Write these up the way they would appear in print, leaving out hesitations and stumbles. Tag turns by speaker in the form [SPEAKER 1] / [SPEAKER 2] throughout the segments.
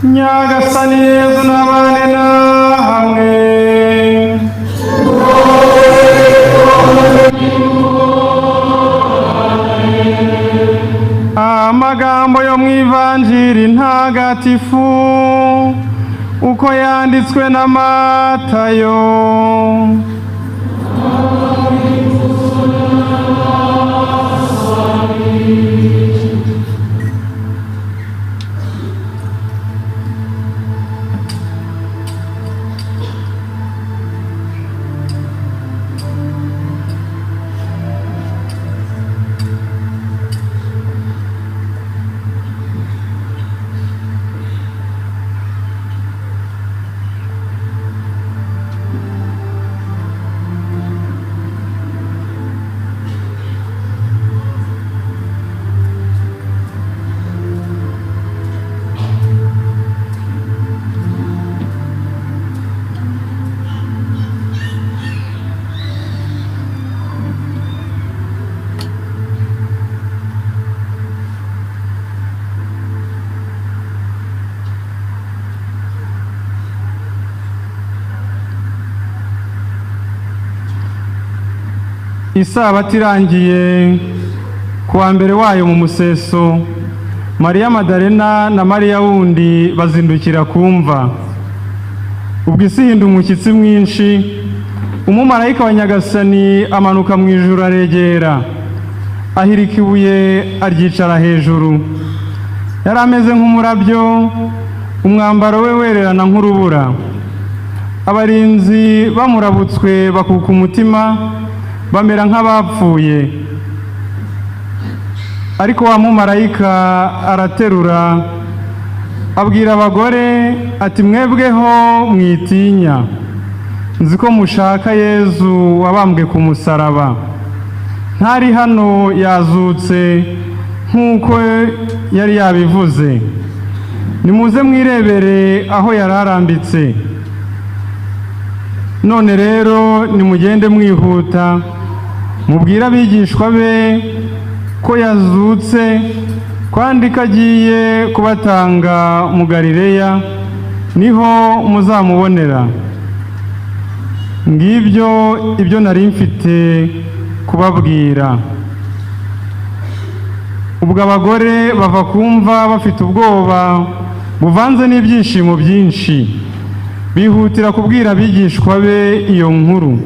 [SPEAKER 1] Nyagasani Yezu n'abane namwe. Amagambo yo mu Ivanjiri ntagatifu uko yanditswe na Matayo. Isabato irangiye kuwa mbere wayo mu museso, Mariya Madalena na Mariya wundi bazindukira kumva. Ubwo isi ihinda umushyitsi mwinshi, umumarayika wa Nyagasani amanuka mu ijuru aregera, ahirika ibuye aryicara hejuru. Yari ameze nk'umurabyo, umwambaro we wererana nk'urubura. Abarinzi bamurabutswe bakuka umutima, bamera nk'abapfuye. Ariko wa mumarayika araterura abwira abagore ati, mwebweho mwitinya, nzi ko mushaka Yezu wabambwe ku musaraba. Ntari hano, yazutse nk'uko yari yabivuze. Nimuze mwirebere aho yari arambitse. None rero nimugende mwihuta, mubwire abigishwa be ko yazutse, kandi ko agiye kubatanga mu Galileya, niho muzamubonera. Ngibyo ibyo nari mfite kubabwira. Ubwo abagore bava kumva bafite ubwoba buvanze n'ibyishimo byinshi, bihutira kubwira abigishwa be iyo nkuru.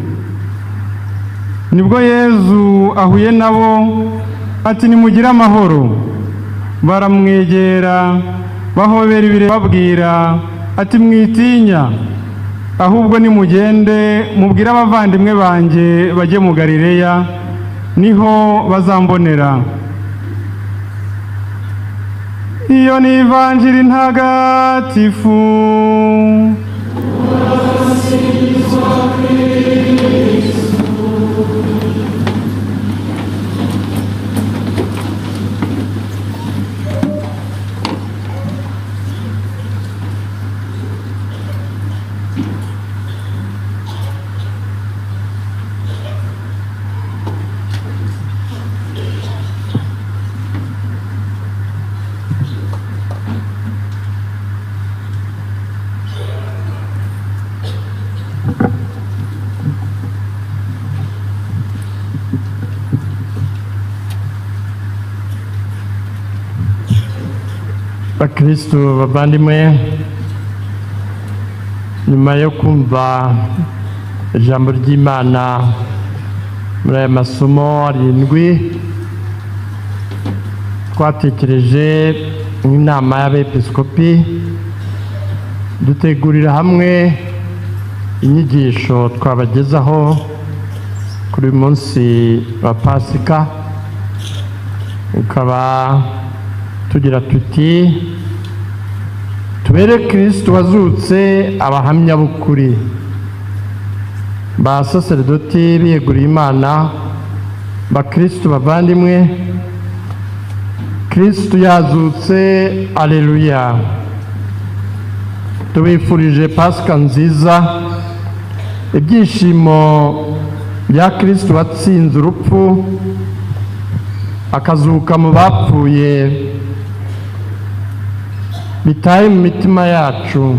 [SPEAKER 1] Nibwo Yezu ahuye nabo ati, nimugire amahoro. Baramwegera bahobera ibirenge babwira ati, mwitinya, ahubwo nimugende mubwire abavandimwe banjye bajye mu Galileya, niho bazambonera. Iyo ni Ivanjiri ntagatifu.
[SPEAKER 2] Bakristo bavandimwe, nyuma yo kumva ijambo ry'Imana muri aya masomo 7, twatekereje nk'inama y'abepiskopi dutegurira hamwe inyigisho twabagezaho kuri uyu munsi wa Pasika. Ukaba tugira tuti, tubere Kristo wazutse abahamya b'ukuri, ba sacerdoti biyeguriye Imana, ba Kristo bavandimwe. Kristo yazutse, aleluya. Tubifurije Pasika nziza, ibyishimo bya Kristo watsinze urupfu akazuka mu bapfuye, bitaye mu mitima yacu.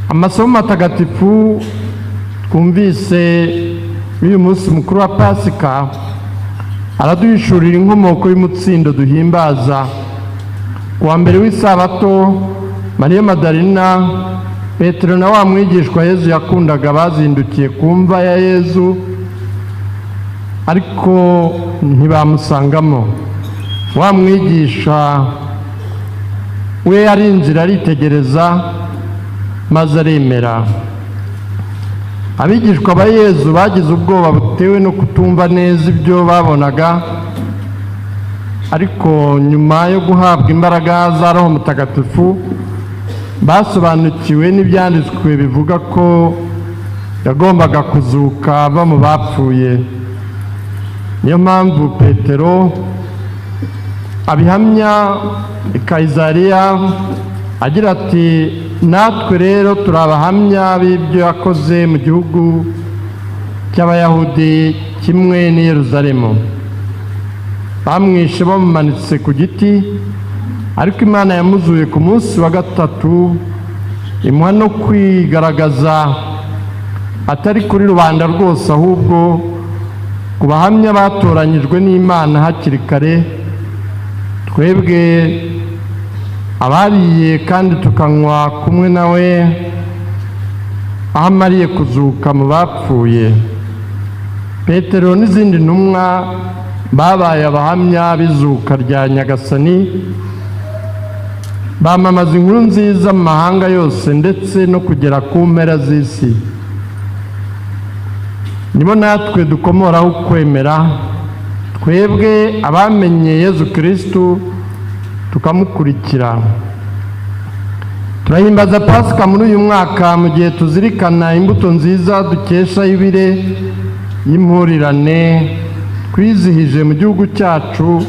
[SPEAKER 2] Amasomo matagatifu twumvise uyu munsi mukuru wa Pasika araduhishurira inkomoko y'umutsindo duhimbaza. Kuwa mbere w'isabato, Mariya Madalina, Petero na wa mwigishwa Yezu yakundaga bazindukiye ku mva ya Yezu, ariko ntibamusangamo. Wa mwigisha we arinjira aritegereza maze aremera. Abigishwa ba Yezu bagize ubwoba butewe no kutumva neza ibyo babonaga, ariko nyuma yo guhabwa imbaraga za Roho Mutagatifu basobanukiwe n'ibyanditswe bivuga ko yagombaga kuzuka ava mu bapfuye. Niyo mpamvu Petero abihamya i Kayizariya agira ati, natwe rero turi abahamya b'ibyo yakoze mu gihugu cy'Abayahudi kimwe n'i Yerusalemu. Bamwishe bamumanitse ku giti, ariko Imana yamuzuye ku munsi wa gatatu, imuha no kwigaragaza atari kuri rubanda rwose, ahubwo ku bahamya batoranyijwe n'Imana hakiri kare, twebwe abariye kandi tukanywa kumwe nawe aho amariye kuzuka mu bapfuye. Petero n'izindi ntumwa babaye abahamya b'izuka rya Nyagasani, bamamaza inkuru nziza mu mahanga yose ndetse no kugera ku mpera z'isi. Nibo natwe dukomoraho kwemera, twebwe abamenye Yezu Kristu tukamukurikira. Turahimbaza Pasika muri uyu mwaka mu gihe tuzirikana imbuto nziza dukesha ibire y'impurirane twizihije mu gihugu cyacu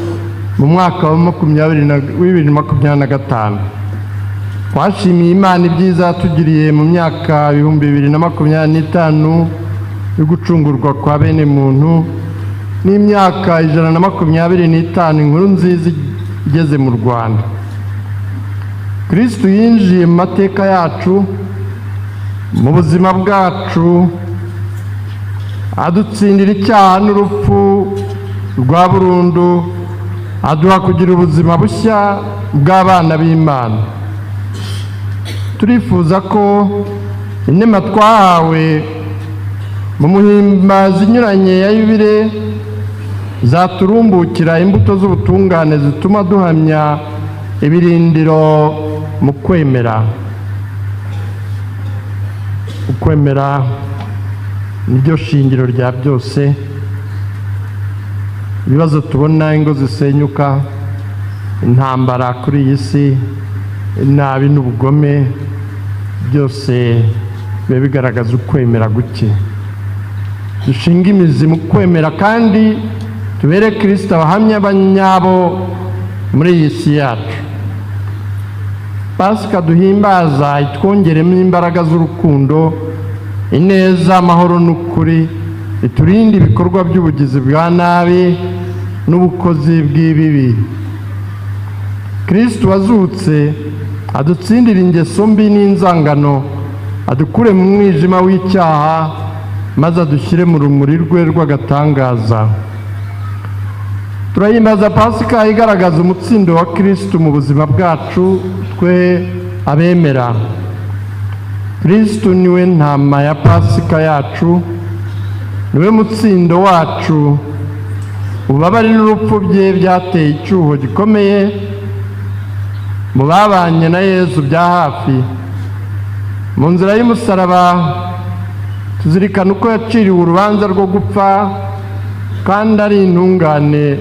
[SPEAKER 2] mu mwaka wa 2025. Twashimiye Imana ibyiza yatugiriye mu myaka 2025 yo gucungurwa kwa bene muntu, n'imyaka 125 inkuru nziza igeze mu Rwanda. Kristu yinjiye mu mateka yacu, mu buzima bwacu, adutsindira icyaha n'urupfu rwa burundu, aduha kugira ubuzima bushya bw'abana b'Imana. Turifuza ko inema twahawe mu muhimbazi inyuranye ya Yubile zaturumbukira imbuto z'ubutungane zituma duhamya ibirindiro mu kwemera. Ukwemera niryo shingiro rya byose. Ibibazo tubona, ingo zisenyuka, intambara kuri iyi si, inabi n'ubugome, byose biba bigaragaza ukwemera guke. Dushinga imizi mu kwemera kandi tubere Kristo abahamya banyabo muri iyi si yacu. Pasika duhimbaza itwongeremo imbaraga z'urukundo, ineza, amahoro n'ukuri, iturinde ibikorwa by'ubugizi bwa nabi n'ubukozi bw'ibibi. Kristo wazutse adutsindira ingeso mbi n'inzangano, adukure mu mwijima w'icyaha, maze adushyire mu rumuri rwe rw'agatangaza. Turahimbaza Pasika igaragaza umutsindo wa Kristo mu buzima bwacu twe abemera. Kristo niwe ntama ya Pasika yacu, niwe mutsindo wacu. Ububabare n'urupfu bye byateye icyuho gikomeye mu babanye na Yezu bya hafi. Mu nzira y'umusaraba tuzirikana uko yaciriwe urubanza rwo gupfa kandi ari intungane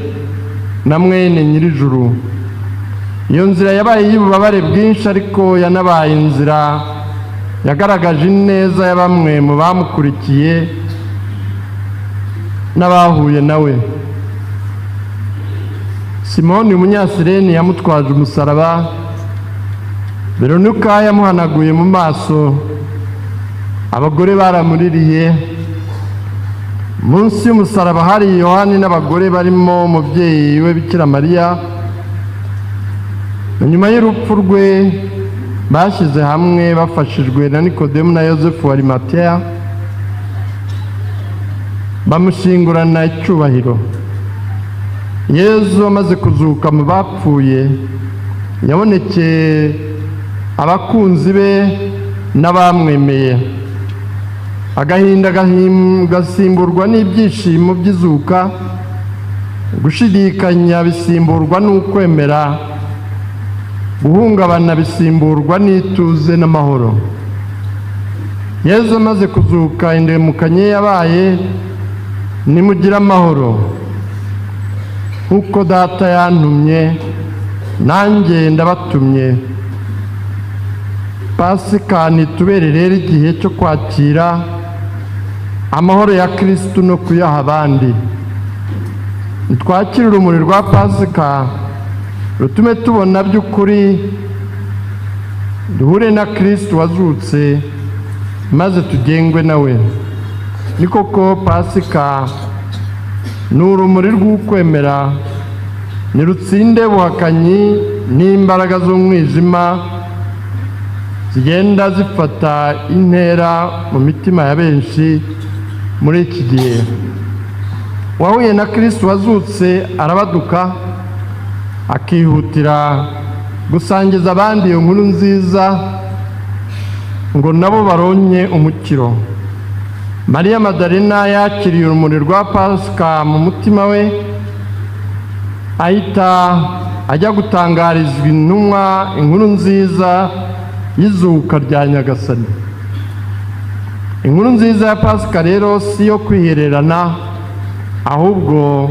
[SPEAKER 2] na mwene nyir'ijuru. Iyo nzira yabaye y'ububabare bwinshi, ariko yanabaye inzira yagaragaje ineza ya bamwe mu bamukurikiye n'abahuye nawe. Simoni umunyasireni yamutwaje umusaraba, Veronika yamuhanaguye mu maso, abagore baramuririye. Munsi y'umusaraba hari Yohani n'abagore barimo umubyeyi we Bikira Mariya, nyuma y'urupfu rwe bashyize hamwe bafashijwe na Nikodemu na Yosefu wa Arimateya bamushingurana icyubahiro. Yezu amaze kuzuka mu bapfuye yabonekeye abakunzi be n'abamwemeye. Agahinda gasimburwa n'ibyishimo by'izuka, gushidikanya bisimburwa n'ukwemera, guhungabana bisimburwa n'ituze n'amahoro. Yezu amaze kuzuka indemukanye yabaye nimugire amahoro. Nk'uko Data yantumye nanjye ndabatumye. Pasika nitubere rero igihe cyo kwakira amahoro ya Kristo no kuyaha abandi. Nitwakire urumuri rwa Pasika rutume tubona by'ukuri, duhure na Kristo wazutse maze tugengwe nawe. Ni koko Pasika ni urumuri rw'ukwemera, nirutsinde buhakanyi n'imbaraga z'umwijima zigenda zifata intera mu mitima ya benshi muri iki gihe. Uwahuye na Kristo wazutse arabaduka, akihutira gusangiza abandi iyo nkuru nziza ngo nabo baronke umukiro. Mariya Madalena yakiriye urumuri rwa Pasika mu mutima we, ahita ajya gutangarizwa intumwa inkuru nziza y'izuka rya Nyagasani. Inkuru nziza ya Pasika rero si iyo kwihererana, ahubwo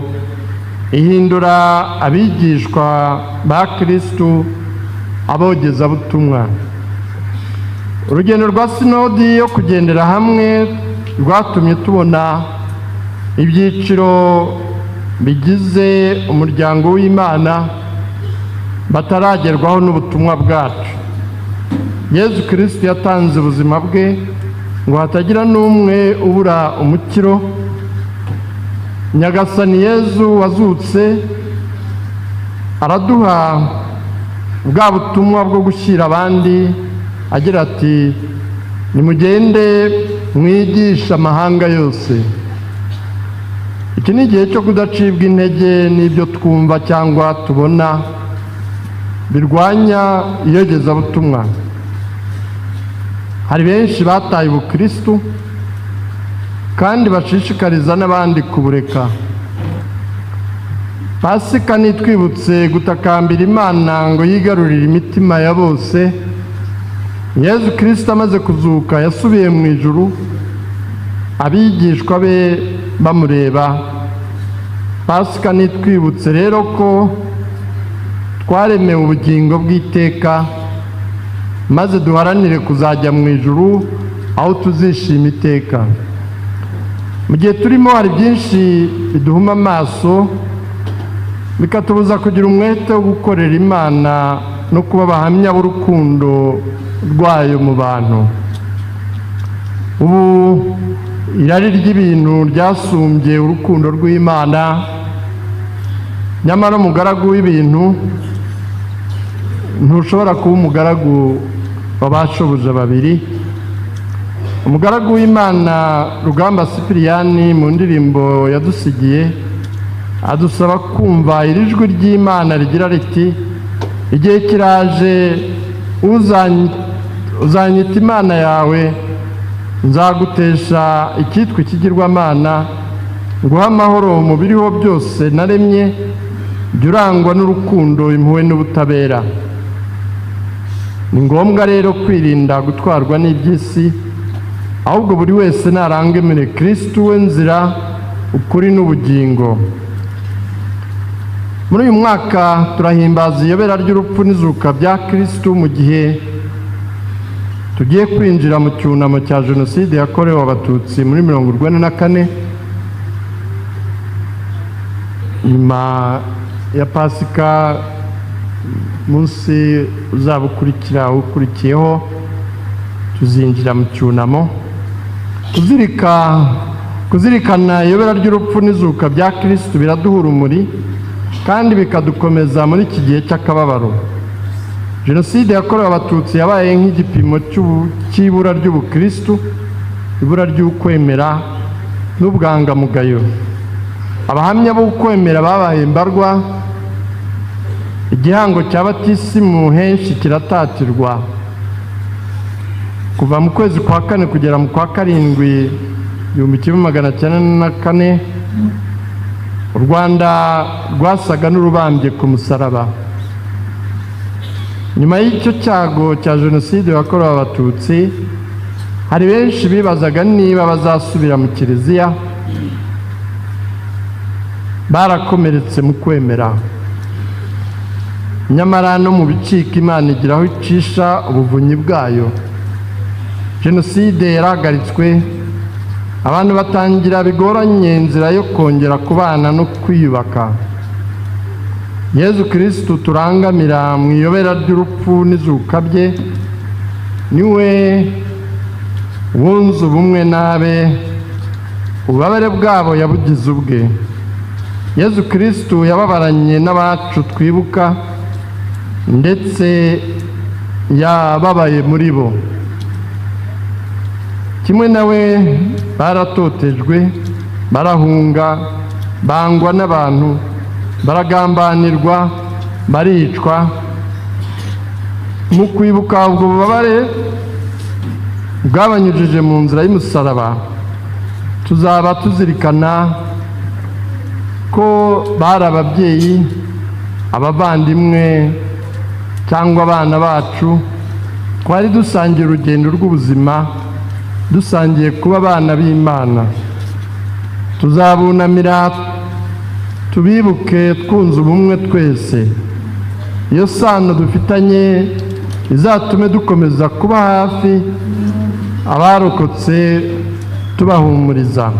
[SPEAKER 2] ihindura abigishwa ba Kristo abogezabutumwa. Urugendo rwa sinodi yo kugendera hamwe rwatumye tubona ibyiciro bigize umuryango w'Imana bataragerwaho n'ubutumwa bwacu. Yezu Kristo yatanze ubuzima bwe ngo hatagira n'umwe ubura umukiro. Nyagasani Yezu wazutse araduha bwa butumwa bwo gushyira abandi, agira ati nimugende mwigisha amahanga yose. Iki ni igihe cyo kudacibwa intege n'ibyo twumva cyangwa tubona birwanya iyogezabutumwa. Hari benshi bataye ubukristu kandi bashishikariza n'abandi kubureka. Pasika nitwibutse gutakambira Imana ngo yigarurire imitima ya bose. Yezu Kristo amaze kuzuka yasubiye mu ijuru, abigishwa be bamureba. Pasika nitwibutse rero ko twaremewe ubugingo bw'iteka, maze duharanire kuzajya mu ijuru aho tuzishima iteka. Mu gihe turimo hari byinshi biduhuma amaso bikatubuza kugira umwete wo gukorera Imana no kuba abahamya b'urukundo rwayo mu bantu. Ubu irari ry'ibintu ryasumbye urukundo rw'Imana, nyamara umugaragu w'ibintu ntushobora kuba umugaragu w'abashoboje babiri. Umugaragu w'Imana Rugamba Sipiriyani mu ndirimbo yadusigiye adusaba kumva iri jwi ry'Imana rigira riti, igihe kiraje uzanyita Imana yawe, nzagutesha icyitwa ikigirwamana, nguha amahoro mu biriho byose naremye, jya urangwa n'urukundo, impuhwe n'ubutabera. Ni ngombwa rero kwirinda gutwarwa n'iby'isi, ahubwo buri wese narangemere Kristo we nzira, ukuri n'ubugingo. Muri uyu mwaka turahimbaza iyobera ry'urupfu n'izuka bya Kristo mu gihe tugiye kwinjira mu cyunamo cya Jenoside yakorewe Abatutsi muri 1994. Nyuma ya Pasika, munsi uzabukurikira ukurikiyeho, tuzinjira mu cyunamo kuzirikana iyobera ry'urupfu n'izuka bya Kristo. Biraduha urumuri kandi bikadukomeza muri iki gihe cy'akababaro. Jenoside yakorewe Abatutsi yabaye nk'igipimo cy'ibura ry'ubukristu, ibura ry'ukwemera n'ubwangamugayo. Abahamya b'ukwemera babaye mbarwa, igihango cya batisimu henshi kiratatirwa. Kuva mu kwezi kwa kane kugera mu kwa karindwi 1994, u Rwanda rwasaga n'urubambye ku musaraba. Nyuma y'icyo cyago cya Jenoside yakorewe Abatutsi, hari benshi bibazaga niba bazasubira mu kiliziya. Barakomeretse mu kwemera, nyamara no mu bicika Imana igira aho icisha ubuvunyi bwayo. Jenoside yarahagaritswe, abantu batangira bigoranye inzira yo kongera kubana no kwiyubaka. Yezu Kristu turangamira mu iyobera ry'urupfu n'izuka bye, niwe wunze ubumwe n'abe, ububabare bwabo yabugize ubwe. Yezu Kristu yababaranye n'abacu twibuka, ndetse yababaye muri bo. Kimwe nawe baratotejwe, barahunga, bangwa n'abantu, baragambanirwa, baricwa. Mu kwibuka ubwo bubabare bwabanyujije mu nzira y'umusaraba, tuzaba tuzirikana ko bari ababyeyi, abavandimwe cyangwa abana bacu, twari dusangiye urugendo rw'ubuzima, dusangiye kuba abana b'Imana. Tuzabunamira tubibuke twunze ubumwe twese. Iyo sano dufitanye izatume dukomeza kuba hafi abarokotse, tubahumuriza.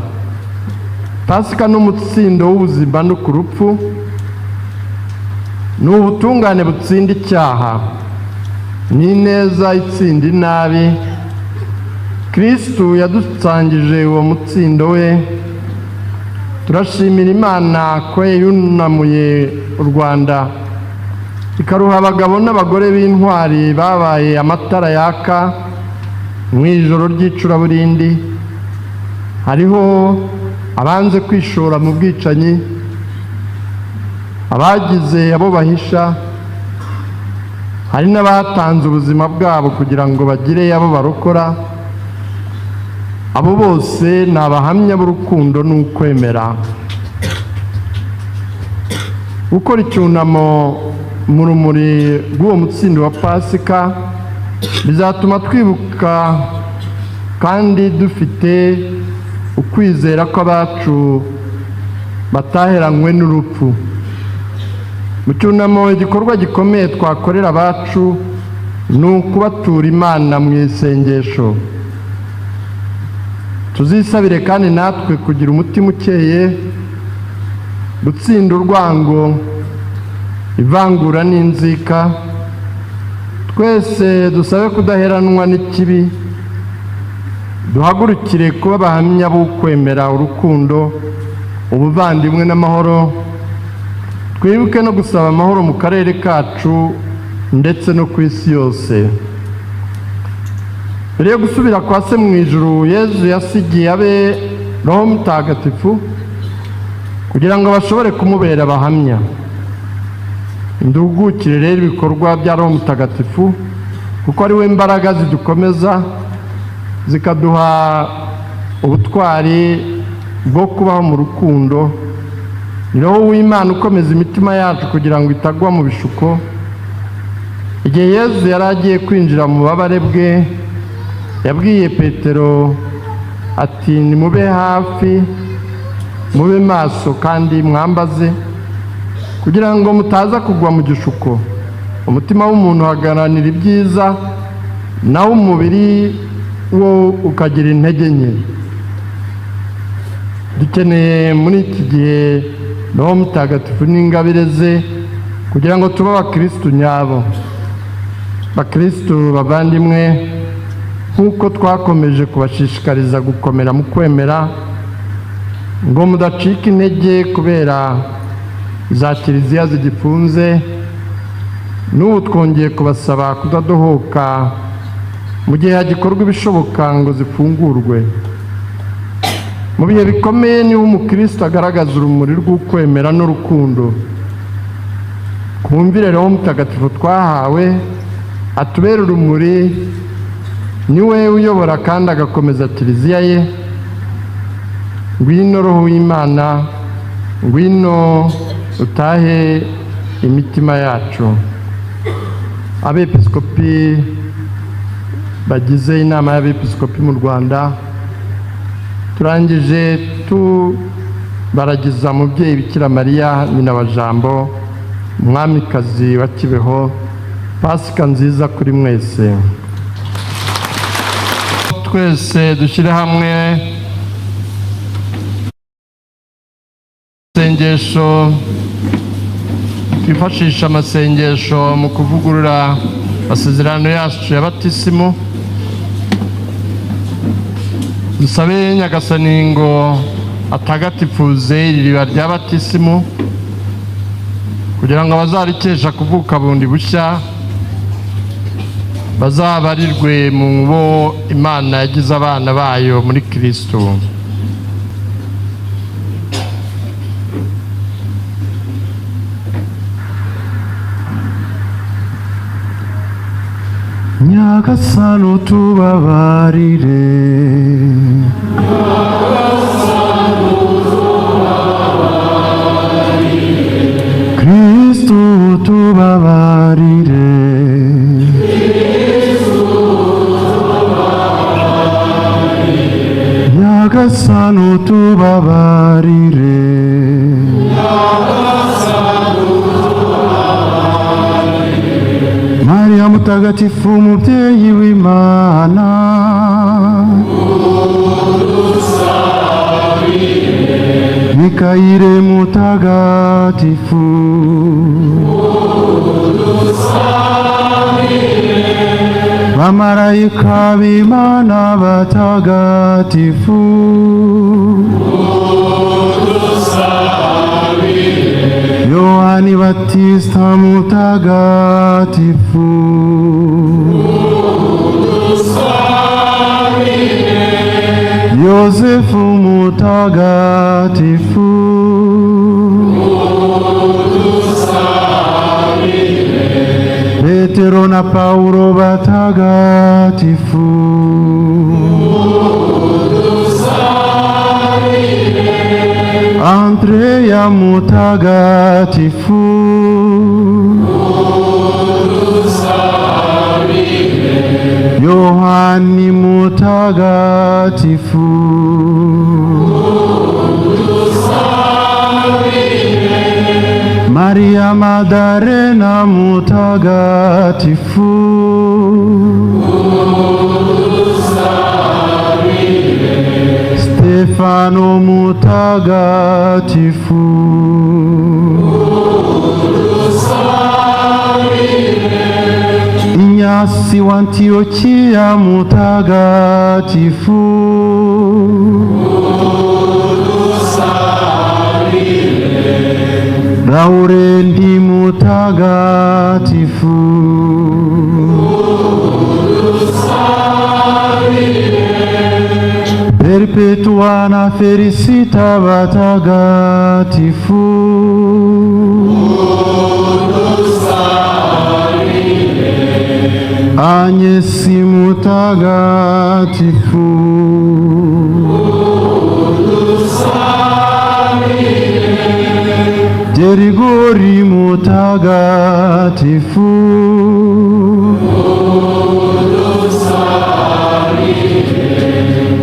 [SPEAKER 2] Pasika n'umutsindo w'ubuzima no ku rupfu, ni ubutungane butsinda icyaha, ni ineza itsinda inabi. Kristu yadusangije uwo mutsindo we. Turashimira Imana ko yunamuye u Rwanda, ikaruha abagabo n'abagore b'intwari babaye amatara yaka mu ijoro ry'icuraburindi. Hariho abanze kwishora mu bwicanyi, abagize abo bahisha, hari n'abatanze ubuzima bwabo kugira ngo bagire abo barokora. Abo bose ni abahamya b'urukundo n'ukwemera. Gukora icyunamo mu rumuri rw'uwo mutsindo wa Pasika bizatuma twibuka kandi dufite ukwizera ko abacu bataheranywe n'urupfu. Mu cyunamo igikorwa gikomeye twakorera abacu ni ukubatura Imana mu isengesho. Tuzisabire kandi natwe kugira umutima ukeye, gutsinda urwango, ivangura n'inzika. Twese dusabe kudaheranwa n'ikibi, duhagurukire kuba abahamya b'ukwemera urukundo, ubuvandimwe n'amahoro. Twibuke no gusaba amahoro mu karere kacu ndetse no ku isi yose. Mbere yo gusubira kwa se mu ijuru, Yezu yasigiye abe Roho Mutagatifu kugira ngo bashobore kumubera abahamya. Ndugukire rero ibikorwa bya Roho Mutagatifu, kuko ari we mbaraga zidukomeza, zikaduha ubutwari bwo kubaho mu rukundo. Ni Roho w'Imana ukomeza imitima yacu kugira ngo itagwa mu bishuko. Igihe Yezu yari agiye kwinjira mu bubabare bwe, yabwiye Petero ati, nimube hafi, mube maso kandi mwambaze, kugira ngo mutaza kugwa mu gishuko. Umutima w'umuntu uhagararira ibyiza, naho umubiri wo ukagira intege nke. Dukeneye muri iki gihe Roho Mutagatifu n'ingabire ze kugira ngo tube abakristu nyabo. Bakristu bavandimwe, nk'uko twakomeje kubashishikariza gukomera mu kwemera, ngo mudacika intege kubera za kiliziya zigifunze, n'ubu twongeye kubasaba kudadohoka mu gihe hagikorwa ibishoboka ngo zifungurwe. Mu bihe bikomeye niho umukristo agaragaza urumuri rw'ukwemera n'urukundo. Twumvire Roho Mutagatifu twahawe atubera urumuri, niwe uyobora kandi agakomeza kiliziya ye. Ngwino Roho w'Imana, ngwino utahe imitima yacu. Abepiskopi bagize inama y'abepiskopi mu Rwanda, turangije tubaragiza mubyeyi Bikira Mariya nyina wa Jambo, umwamikazi wa Kibeho. Pasika nziza kuri mwese. Twese dushyire hamwe amasengesho, twifashisha amasengesho mu kuvugurura amasezerano yacu ya batisimu. Dusabe Nyagasani ngo atagatifuze iriba rya batisimu, kugira ngo abazarikesha kuvuka bundi bushya bazabarirwe mu bo Imana yagize abana bayo muri Kristo. Nyagasani utubabarire, Kristo utubabarire, Nyagasani utubabarire, Mariya Mutagatifu umubyeyi w'Imana, Mikayire Mutagatifu, bamarayika b'Imana batagatifu, Yohani Batista Mutagatifu, Yosefu Mutagatifu, Petero na Paulo batagatifu, Andrea Mutagatifu, Yohani Mutagatifu, Maria Maddalena Mutagatifu, Stefano Mutagatifu, Ignasi wa Antiochia Mutagatifu, Laurendi Mutagatifu, Perpetuana Felicita batagatifu, Agnesi Mutagatifu, Gerigori Mutagatifu,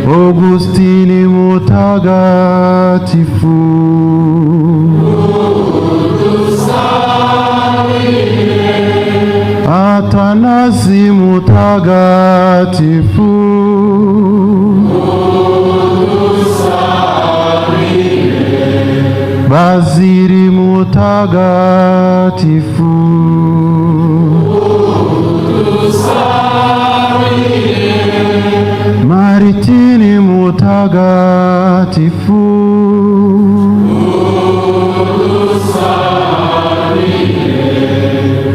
[SPEAKER 2] Augustini Mutagatifu, Atanasi Mutagatifu, Basili Mutagatifu, Maritini Mutagatifu,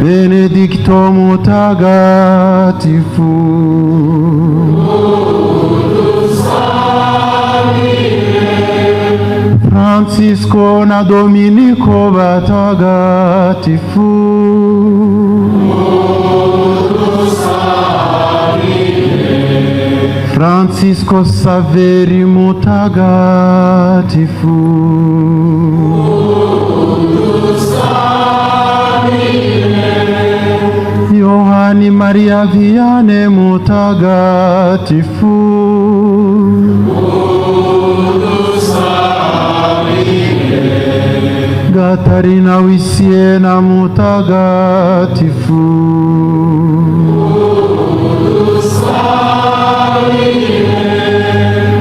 [SPEAKER 2] Benedictini
[SPEAKER 1] Benedikito mutagatifu, Francisco na Dominiko batagatifu, Francisco Saveri mutagatifu, Yohani Maria Vianney mutagatifu, Gatarina Wisiena mutagatifu,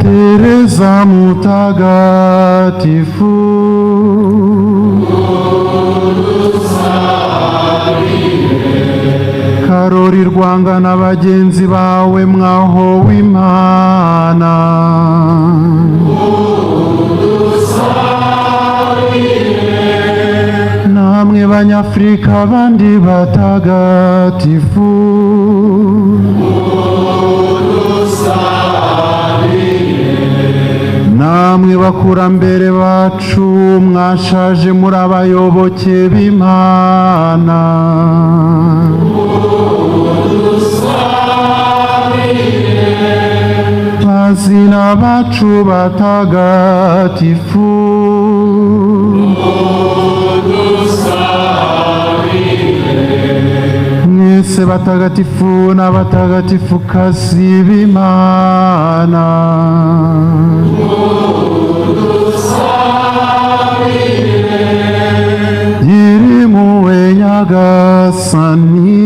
[SPEAKER 1] Teresa mutagatifu, Karori Rwanga na bagenzi bawe mwaho w'Imana, namwe banyafrika bandi batagatifu, namwe bakurambere bacu mwashaje muri abayoboke b'Imana, bazina bacu batagatifu, mwese batagatifu n'abatagatifukazi b'Imana, Yirimuwe Nyagasani,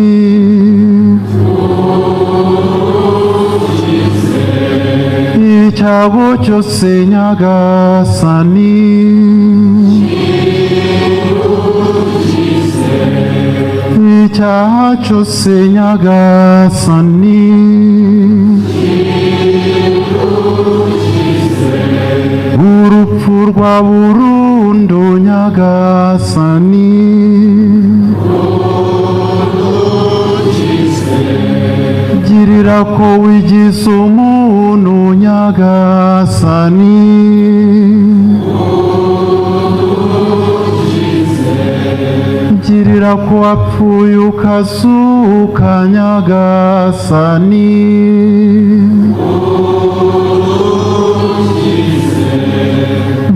[SPEAKER 1] icyago cyose Nyagasani, icyaha cyose Nyagasani, urupfu rwa burundu Nyagasani, girira ko wigize umuntu Nyagasani, girira ko wapfuye ukazuka Nyagasani,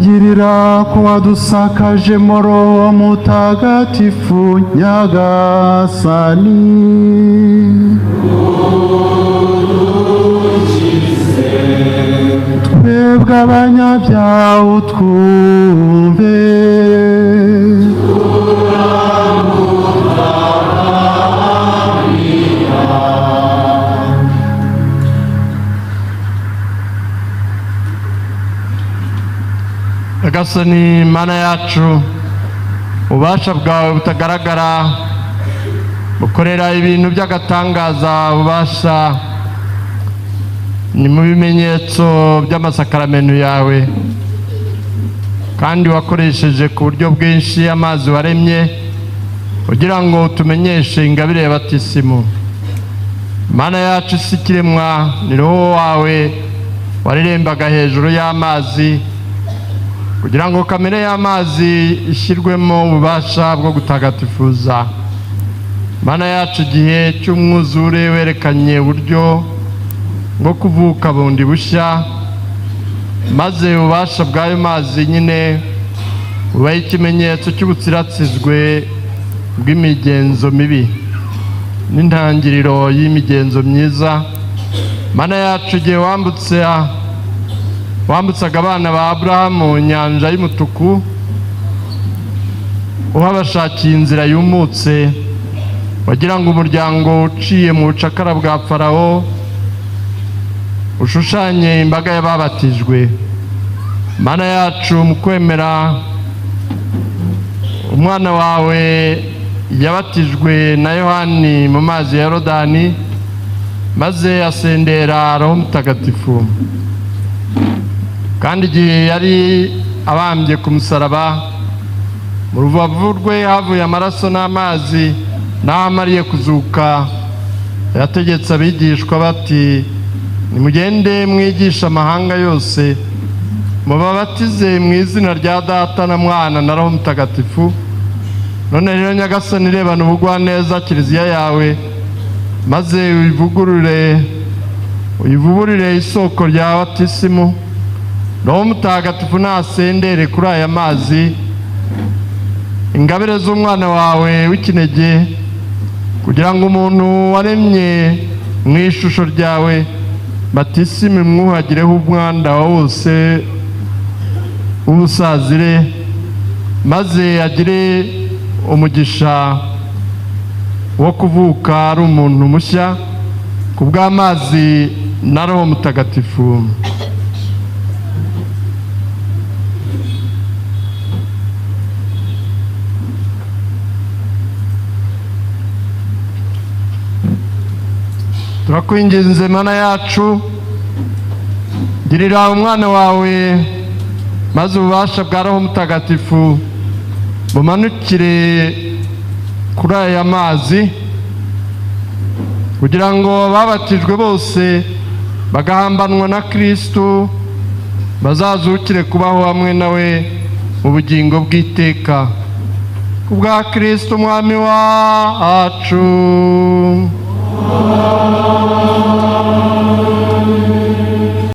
[SPEAKER 1] girira ko wadusakaje mu Roho Mutagatifu Nyagasani, twebwe abanyabyaha utwumve, Nyagasani Mana yacu, ububasha bwawe butagaragara bukorera ibintu by'agatangaza, ububasha ni mu bimenyetso by'amasakaramentu yawe, kandi wakoresheje ku buryo bwinshi amazi waremye kugira ngo tumenyeshe ingabire ya batisimu. Mana yacu si ikiremwa, ni Roho wawe warerembaga hejuru y'amazi kugira ngo kamere y'amazi ishyirwemo ububasha bwo gutagatifuza. Mana yacu, igihe cy'umwuzure werekanye uburyo bwo kuvuka bundi bushya, maze ububasha bw'ayo mazi nyine bubaye ikimenyetso cy'ubutsiratsizwe bw'imigenzo mibi n'intangiriro y'imigenzo myiza. Mana yacu, igihe wambutsaga abana ba Aburahamu inyanja y'umutuku, uhabashakiye inzira yumutse, wagira ngo umuryango uciye mu bucakara bwa Farawo ushushanye imbaga y'ababatijwe. Mana yacu, mu kwemera umwana wawe yabatijwe na Yohani mu mazi ya Yorodani, maze asendera Roho Mutagatifu, kandi igihe yari abambye ku musaraba, mu rubavu rwe havuye amaraso n'amazi
[SPEAKER 2] n'amariye kuzuka yategetse abigishwa bati nimugende mwigisha amahanga yose mubabatize mu izina rya Data na Mwana na Roho Mutagatifu. None rero Nyagasani, rebana ubugwaneza kiliziya yawe, maze uyivuburire isoko rya batisimu. Roho Mutagatifu nasendere kuri aya mazi ingabire z'umwana wawe w'ikinege, kugira ngo umuntu waremye mu ishusho ryawe batisimu imwuhagireho umwanda wose w'ubusazire, maze agire umugisha wo kuvuka ari umuntu mushya ku bw'amazi na Roho Mutagatifu. Turakwinginze Mana yacu, girira umwana wawe maze ububasha bwa Roho Mutagatifu bumanukire kuri aya mazi, kugira ngo babatijwe bose bagahambanwa na Kristo bazazukire kubaho hamwe nawe mu bugingo bw'iteka, ku bwa Kristo umwami wacu.